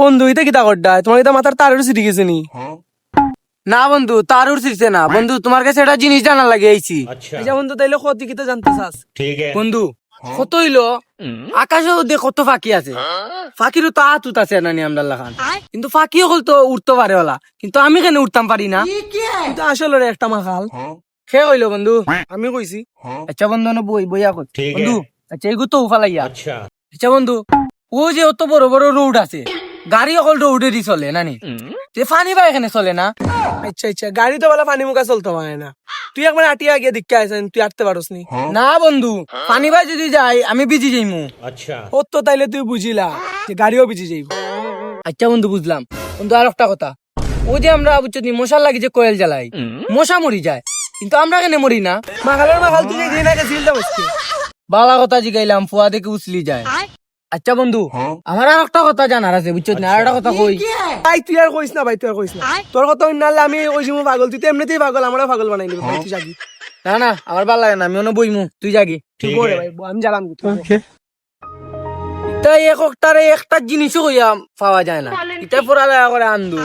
বন্ধু এটা কিতা করডা তোমার এটা মাথার তার উড়ে গেছে নি? না বন্ধু তার উঠছে না বন্ধু, তোমার কাছে একটা জিনিস জানা লাগে আইছি। আচ্ছা বন্ধু তাইলে কত কিতা জানতে চাস? বন্ধু কত হইলো আকাশে ওদের কত ফাঁকি আছে, ফাঁকিরও তো আতুত আছে নানি আমদাল্লা খান, কিন্তু ফাঁকি হল তো উঠতে পারে ওলা, কিন্তু আমি কেন উঠতাম পারি না? কিন্তু আসলে রে একটা মাখাল সে হইলো বন্ধু। আমি কইছি আচ্ছা বন্ধু বইয়া কর বন্ধু। আচ্ছা এগু তো উফালাইয়া। আচ্ছা বন্ধু, ও যে অত বড় বড় রোড আছে, গাড়ি অকল রোডে দি চলে নানি, যে ফানি বা এখানে চলে না? আচ্ছা আচ্ছা গাড়ি তো বলা পানি মুখা চলতে পারে না, তুই একবার আটিয়া গিয়ে দিকে আইছেন, তুই আটতে পারস নি? না বন্ধু, ফানি ভাই যদি যাই আমি বিজি যাইমু। ও তো তাইলে তুই বুঝিলা যে গাড়িও বিজি যাইব। আচ্ছা বন্ধু বুঝলাম। বন্ধু আর একটা কথা, ওই যে আমরা বুঝছো নি মশার লাগি যে কোয়েল জ্বালাই, মশা মরি যায়, কিন্তু আমরা কেন মরি না? মাখালের মাখাল তুই যে না গেছিল তো বসকে বালা কথা জিগাইলাম, ফুয়া দেখে উছলি যায়। আচ্ছা বন্ধু, আমার আর একটা কথা জানার আছে বুঝছো না, আর একটা কথা কই। ভাই তুই আর কইস না, ভাই তুই আর কইস না, তোর কথা নালে আমি ওই যে পাগল, তুই তো এমনিতেই পাগল, আমারও পাগল বানাই নিবি। ভাই তুই জাগি, না না আমার ভালো লাগে না, আমি অন্য বইমু, তুই জাগি। তুই বলে ভাই আমি জ্বালাম তাই একটারে একটা জিনিসও কইয়া পাওয়া যায় না, এটা পড়ালেখা করে আন্দু